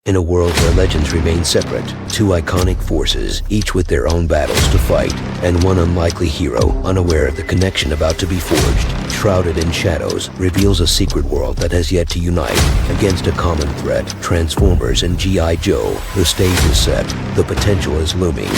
In a world where legends remain separate, two iconic forces, each with their own battles to fight, and one unlikely hero, unaware of the connection about to be forged, shrouded in shadows, reveals a secret world that has yet to unite against a common threat: Transformers and G.I. Joe. The stage is set, the potential is looming.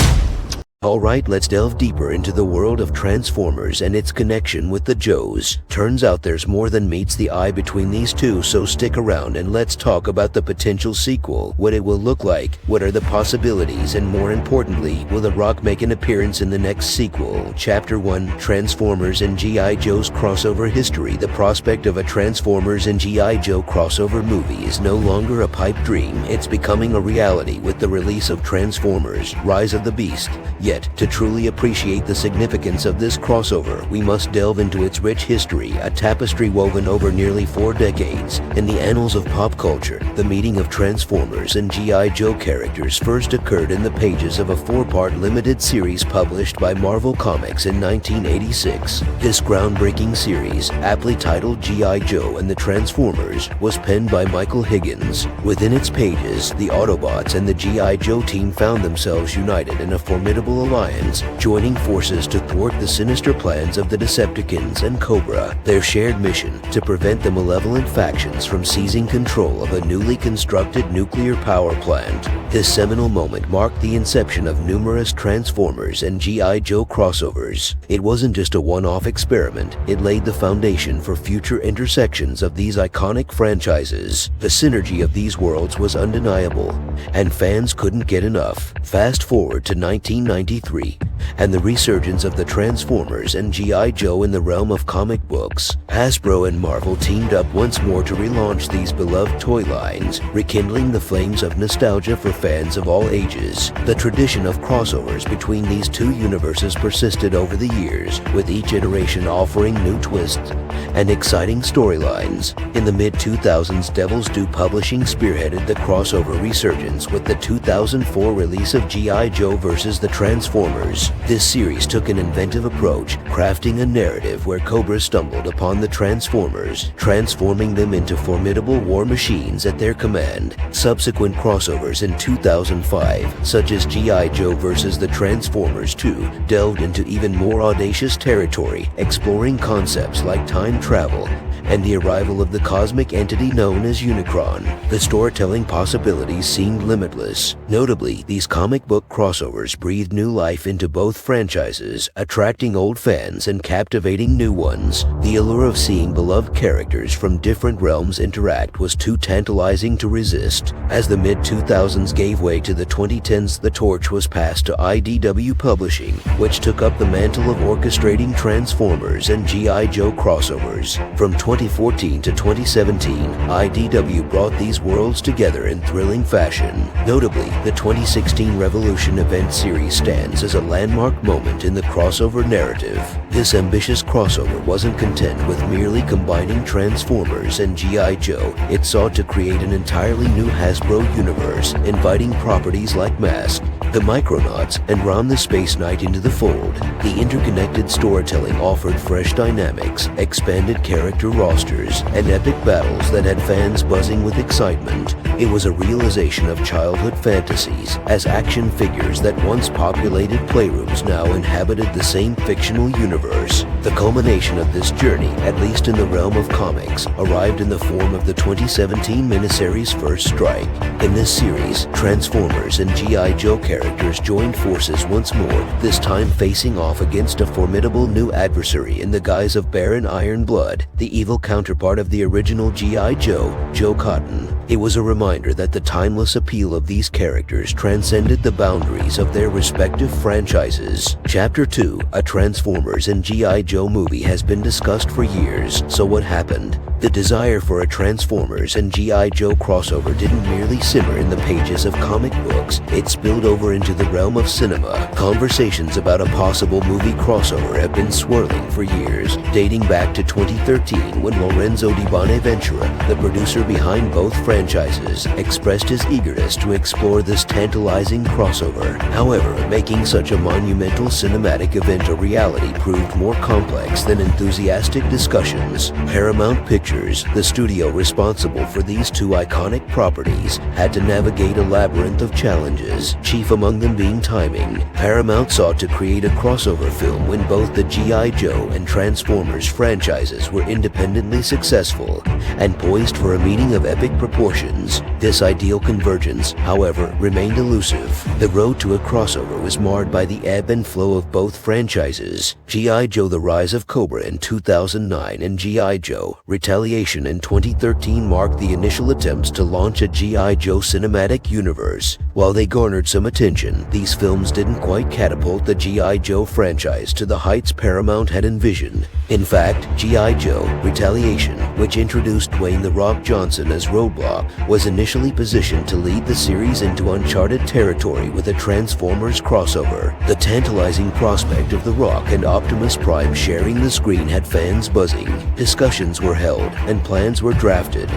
Alright, let's delve deeper into the world of Transformers and its connection with the Joes. Turns out there's more than meets the eye between these two, so stick around and let's talk about the potential sequel, what it will look like, what are the possibilities, and more importantly, will The Rock make an appearance in the next sequel? Chapter 1: Transformers and G.I. Joe's crossover history. The prospect of a Transformers and G.I. Joe crossover movie is no longer a pipe dream, it's becoming a reality with the release of Transformers: Rise of the Beast. Yet, to truly appreciate the significance of this crossover, we must delve into its rich history, a tapestry woven over nearly 4 decades. In the annals of pop culture, the meeting of Transformers and G.I. Joe characters first occurred in the pages of a 4-part limited series published by Marvel Comics in 1986. This groundbreaking series, aptly titled G.I. Joe and the Transformers, was penned by Michael Higgins. Within its pages, the Autobots and the G.I. Joe team found themselves united in a formidable alliance, joining forces to thwart the sinister plans of the Decepticons and Cobra. Their shared mission: to prevent the malevolent factions from seizing control of a newly constructed nuclear power plant. This seminal moment marked the inception of numerous Transformers and G.I. Joe crossovers. It wasn't just a one-off experiment, it laid the foundation for future intersections of these iconic franchises. The synergy of these worlds was undeniable, and fans couldn't get enough. Fast forward to 1993, and the resurgence of the Transformers and G.I. Joe in the realm of comic books. Hasbro and Marvel teamed up once more to relaunch these beloved toy lines, rekindling the flames of nostalgia for fans of all ages. The tradition of crossovers between these two universes persisted over the years, with each iteration offering new twists and exciting storylines. In the mid-2000s, Devil's Due Publishing spearheaded the crossover resurgence with the 2004 release of G.I. Joe vs. the Transformers. This series took an inventive approach, crafting a narrative where Cobra stumbled upon the Transformers, transforming them into formidable war machines at their command. Subsequent crossovers in 2005, such as G.I. Joe vs. the Transformers 2, delved into even more audacious territory, exploring concepts like time travel and the arrival of the cosmic entity known as Unicron. The storytelling possibilities seemed limitless. Notably, these comic book crossovers breathed new life into both franchises, attracting old fans and captivating new ones. The allure of seeing beloved characters from different realms interact was too tantalizing to resist. As the mid-2000s gave way to the 2010s, the torch was passed to IDW Publishing, which took up the mantle of orchestrating Transformers and G.I. Joe crossovers. From 2014 to 2017, IDW brought these worlds together in thrilling fashion. Notably, the 2016 Revolution event series stands as a landmark moment in the crossover narrative. This ambitious crossover wasn't content with merely combining Transformers and G.I. Joe. It sought to create an entirely new Hasbro universe, inviting properties like Mask, the Micronauts, and Rom the Space Knight into the fold. The interconnected storytelling offered fresh dynamics, expanded character rosters, and epic battles that had fans buzzing with excitement. It was a realization of childhood fantasies, as action figures that once populated playrooms now inhabited the same fictional universe. The culmination of this journey, at least in the realm of comics, arrived in the form of the 2017 miniseries First Strike. In this series, Transformers and G.I. Joe characters joined forces once more, this time facing off against a formidable new adversary in the guise of Baron Ironblood, the evil counterpart of the original G.I. Joe, Joe Cotton. It was a reminder that the timeless appeal of these characters transcended the boundaries of their respective franchises. Chapter 2: A Transformers and G.I. Joe movie has been discussed for years, so what happened? The desire for a Transformers and G.I. Joe crossover didn't merely simmer in the pages of comic books, it spilled over into the realm of cinema. Conversations about a possible movie crossover have been swirling for years, dating back to 2013 when Lorenzo di Bonaventura, the producer behind both franchises, franchises, expressed his eagerness to explore this tantalizing crossover. However, making such a monumental cinematic event a reality proved more complex than enthusiastic discussions. Paramount Pictures, the studio responsible for these two iconic properties, had to navigate a labyrinth of challenges, chief among them being timing. Paramount sought to create a crossover film when both the G.I. Joe and Transformers franchises were independently successful and poised for a meeting of epic proportions. This ideal convergence, however, remained elusive. The road to a crossover was marred by the ebb and flow of both franchises. G.I. Joe: The Rise of Cobra in 2009 and G.I. Joe: Retaliation in 2013 marked the initial attempts to launch a G.I. Joe cinematic universe. While they garnered some attention, these films didn't quite catapult the G.I. Joe franchise to the heights Paramount had envisioned. In fact, G.I. Joe: Retaliation, which introduced Dwayne "The Rock" Johnson as Roadblock, was initially positioned to lead the series into uncharted territory with a Transformers crossover. The tantalizing prospect of The Rock and Optimus Prime sharing the screen had fans buzzing. Discussions were held and plans were drafted,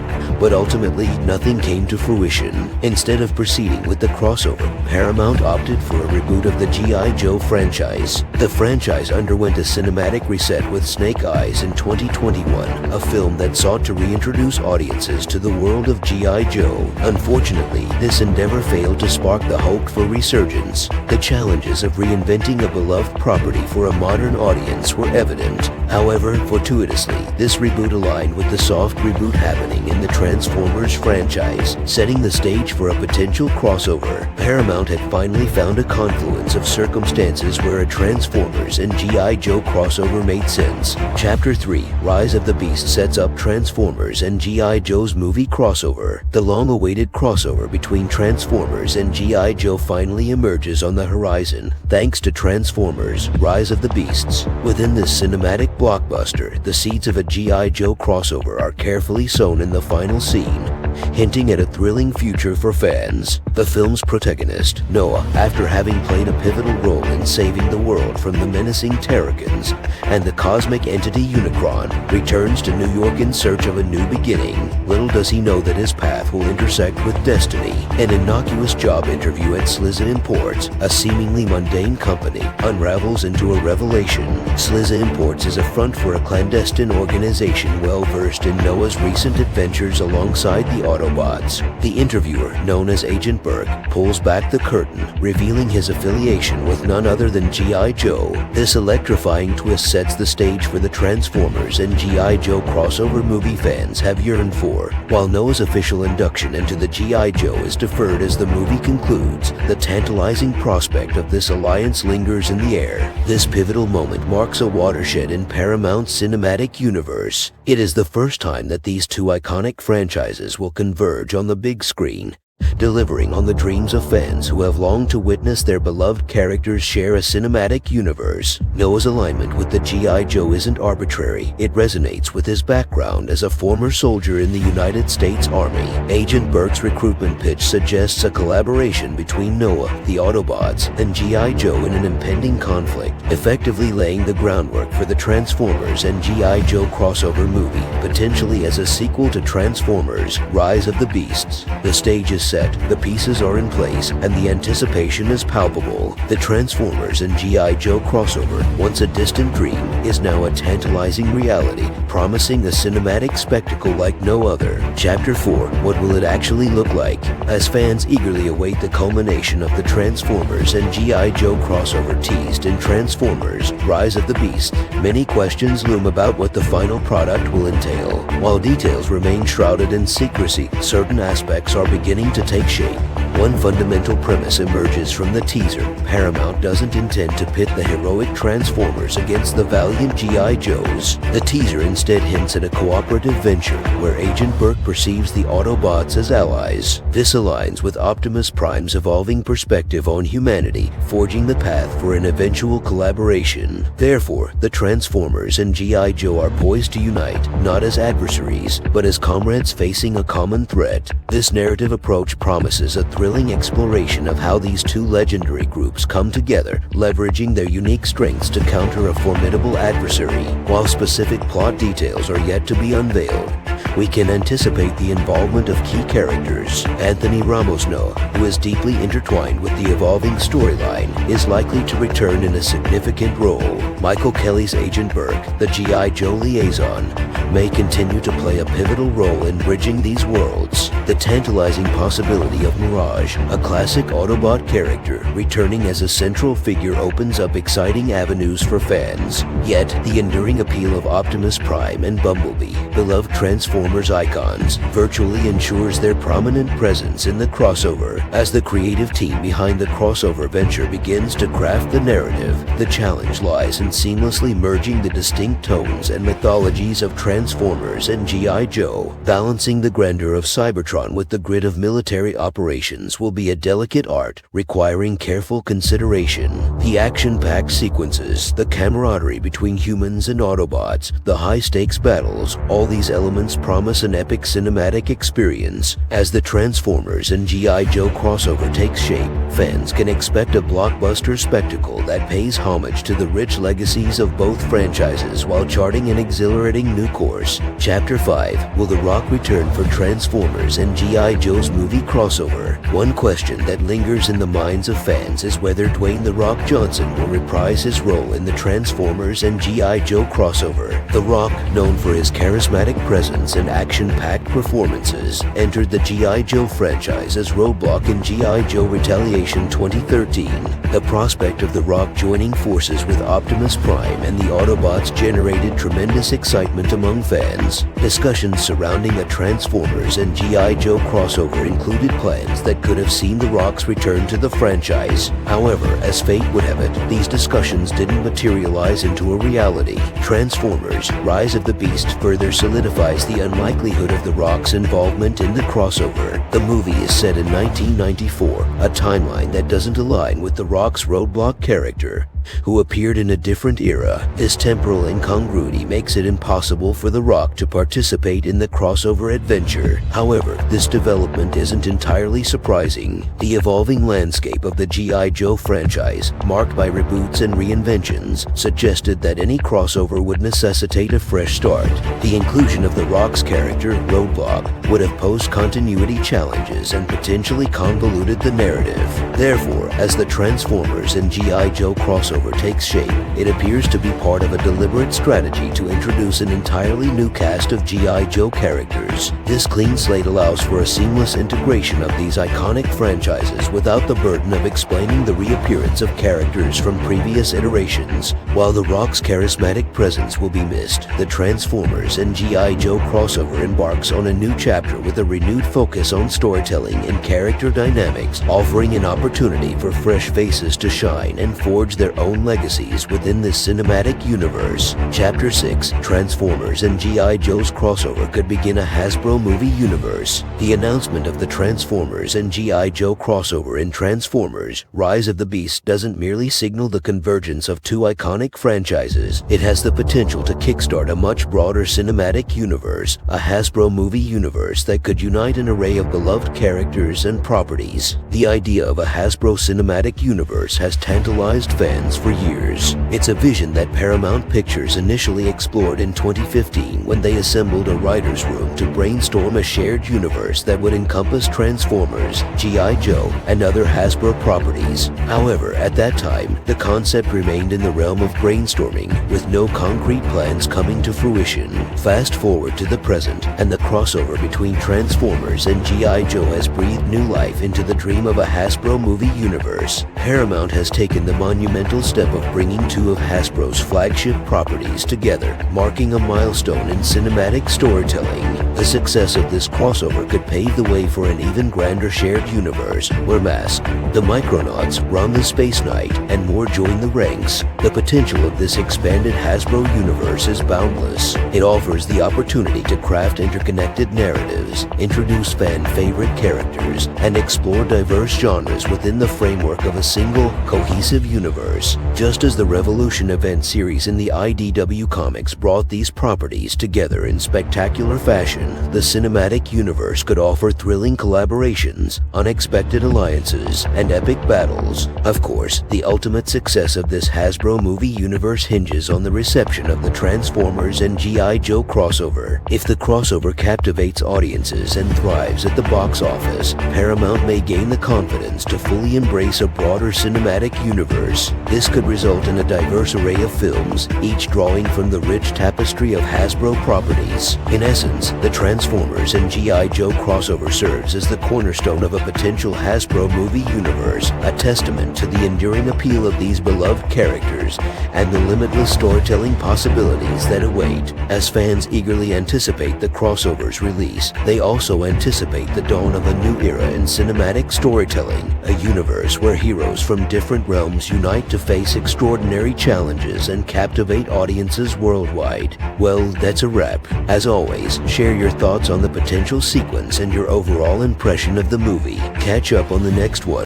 but ultimately nothing came to fruition. Instead of proceeding with the crossover, Paramount opted for a reboot of the G.I. Joe franchise. The franchise underwent a cinematic reset with Snake Eyes in 2021, a film that sought to reintroduce audiences to the world of G.I. Joe. Unfortunately, this endeavor failed to spark the hoped-for resurgence. The challenges of reinventing a beloved property for a modern audience were evident. However, fortuitously, this reboot aligned with the soft reboot happening in the Transformers franchise, setting the stage for a potential crossover. Paramount had finally found a confluence of circumstances where a Transformers and G.I. Joe crossover made sense. Chapter 3, Rise of the Beast, sets up Transformers and G.I. Joe's movie crossover. The long-awaited crossover between Transformers and G.I. Joe finally emerges on the horizon, thanks to Transformers: Rise of the Beasts. Within this cinematic blockbuster, the seeds of a G.I. Joe crossover are carefully sown in the final scene, hinting at a thrilling future for fans. The film's protagonist, Noah, after having played a pivotal role in saving the world from the menacing Terracons and the cosmic entity Unicron, returns to New York in search of a new beginning. Little does he know that his path will intersect with destiny. An innocuous job interview at Slizza Imports, a seemingly mundane company, unravels into a revelation. Slizza Imports is a front for a clandestine organization well-versed in Noah's recent adventures alongside the Autobots. The interviewer, known as Agent Burke, pulls back the curtain, revealing his affiliation with none other than G.I. Joe. This electrifying twist sets the stage for the Transformers and G.I. Joe crossover movie fans have yearned for. While Noah's official induction into the G.I. Joe is deferred as the movie concludes, the tantalizing prospect of this alliance lingers in the air. This pivotal moment marks a watershed in Paramount's cinematic universe. It is the first time that these two iconic franchises will converge on the big screen, delivering on the dreams of fans who have longed to witness their beloved characters share a cinematic universe. Noah's alignment with the G.I. Joe isn't arbitrary. It resonates with his background as a former soldier in the United States Army. Agent Burke's recruitment pitch suggests a collaboration between Noah, the Autobots, and G.I. Joe in an impending conflict, effectively laying the groundwork for the Transformers and G.I. Joe crossover movie, potentially as a sequel to Transformers: Rise of the Beasts. The stage is set, the pieces are in place, and the anticipation is palpable. The Transformers and G.I. Joe crossover, once a distant dream, is now a tantalizing reality, promising a cinematic spectacle like no other. Chapter 4, what will it actually look like? As fans eagerly await the culmination of the Transformers and G.I. Joe crossover teased in Transformers: Rise of the Beast, many questions loom about what the final product will entail. While details remain shrouded in secrecy, certain aspects are beginning to take shape. One fundamental premise emerges from the teaser. Paramount doesn't intend to pit the heroic Transformers against the valiant G.I. Joes. The teaser instead hints at a cooperative venture where Agent Burke perceives the Autobots as allies. This aligns with Optimus Prime's evolving perspective on humanity, forging the path for an eventual collaboration. Therefore, the Transformers and G.I. Joe are poised to unite, not as adversaries, but as comrades facing a common threat. This narrative approach promises a thrilling exploration of how these two legendary groups come together, leveraging their unique strengths to counter a formidable adversary. While specific plot details are yet to be unveiled, we can anticipate the involvement of key characters. Anthony Ramosno, who is deeply intertwined with the evolving storyline, is likely to return in a significant role. Michael Kelly's Agent Burke, the G.I. Joe liaison, may continue to play a pivotal role in bridging these worlds. The tantalizing possibility of Mirage, a classic Autobot character, returning as a central figure opens up exciting avenues for fans. Yet, the enduring appeal of Optimus Prime and Bumblebee, beloved Transformers icons, virtually ensures their prominent presence in the crossover. As the creative team behind the crossover venture begins to craft the narrative, the challenge lies in seamlessly merging the distinct tones and mythologies of Transformers and G.I. Joe. Balancing the grandeur of Cybertron with the grit of military operations will be a delicate art requiring careful consideration. The action-packed sequences, the camaraderie between humans and Autobots, the high-stakes battles, all these elements promise an epic cinematic experience. As the Transformers and G.I. Joe crossover takes shape, fans can expect a blockbuster spectacle that pays homage to the rich legacies of both franchises while charting an exhilarating new course. Chapter 5, will The Rock return for Transformers and G.I. Joe's movie crossover? One question that lingers in the minds of fans is whether Dwayne "The Rock" Johnson will reprise his role in the Transformers and G.I. Joe crossover. The Rock, known for his charismatic presence and action-packed performances, entered the G.I. Joe franchise as Roadblock in G.I. Joe Retaliation 2013. The prospect of The Rock joining forces with Optimus Prime and the Autobots generated tremendous excitement among fans. Discussions surrounding the Transformers and G.I. Joe crossover included plans that could have seen The Rock's return to the franchise. However, as fate would have it, these discussions didn't materialize into a reality. Transformers: Rise of the Beast further solidifies the unlikelihood of The Rock's involvement in the crossover. The movie is set in 1994, a timeline that doesn't align with The Rock's Roadblock character, who appeared in a different era. This temporal incongruity makes it impossible for The Rock to participate in the crossover adventure. However, this development isn't entirely surprising. The evolving landscape of the G.I. Joe franchise, marked by reboots and reinventions, suggested that any crossover would necessitate a fresh start. The inclusion of The Rock's character, Roadblock, would have posed continuity challenges and potentially convoluted the narrative. Therefore, as the Transformers and G.I. Joe crossover takes shape, it appears to be part of a deliberate strategy to introduce an entirely new cast of G.I. Joe characters. This clean slate allows for a seamless integration of these iconic franchises without the burden of explaining the reappearance of characters from previous iterations. While The Rock's charismatic presence will be missed, the Transformers and G.I. Joe crossover embarks on a new chapter with a renewed focus on storytelling and character dynamics, offering an opportunity for fresh faces to shine and forge their own legacies within this cinematic universe. Chapter 6, Transformers and G.I. Joe's crossover could begin a Hasbro movie universe. The announcement of the Transformers and G.I. Joe crossover in Transformers: Rise of the Beast doesn't merely signal the convergence of two iconic franchises. It has the potential to kickstart a much broader cinematic universe, a Hasbro movie universe that could unite an array of beloved characters and properties. The idea of a Hasbro cinematic universe has tantalized fans for years. It's a vision that Paramount Pictures initially explored in 2015 when they assembled a writer's room to brainstorm a shared universe that would encompass Transformers, G.I. Joe, and other Hasbro properties. However, at that time, the concept remained in the realm of brainstorming, with no concrete plans coming to fruition. Fast forward to the present, and the crossover between Transformers and G.I. Joe has breathed new life into the dream of a Hasbro movie universe. Paramount has taken the monumental step of bringing two of Hasbro's flagship properties together, marking a milestone in cinematic storytelling. The success of this crossover could pave the way for an even grander shared universe, where Mask, the Micronauts, run the Space Knight, and more join the ranks. The potential of this expanded Hasbro universe is boundless. It offers the opportunity to craft interconnected narratives, introduce fan-favorite characters, and explore diverse genres within the framework of a single, cohesive universe. Just as the Revolution event series in the IDW Comics brought these properties together in spectacular fashion, vision, the cinematic universe could offer thrilling collaborations, unexpected alliances, and epic battles. Of course, the ultimate success of this Hasbro movie universe hinges on the reception of the Transformers and G.I. Joe crossover. If the crossover captivates audiences and thrives at the box office, Paramount may gain the confidence to fully embrace a broader cinematic universe. This could result in a diverse array of films, each drawing from the rich tapestry of Hasbro properties. In essence, the Transformers and G.I. Joe crossover serves as the cornerstone of a potential Hasbro movie universe, a testament to the enduring appeal of these beloved characters and the limitless storytelling possibilities that await. As fans eagerly anticipate the crossover's release, they also anticipate the dawn of a new era in cinematic storytelling, a universe where heroes from different realms unite to face extraordinary challenges and captivate audiences worldwide. Well, that's a wrap. As always, share your thoughts on the potential sequence and your overall impression of the movie. Catch up on the next one.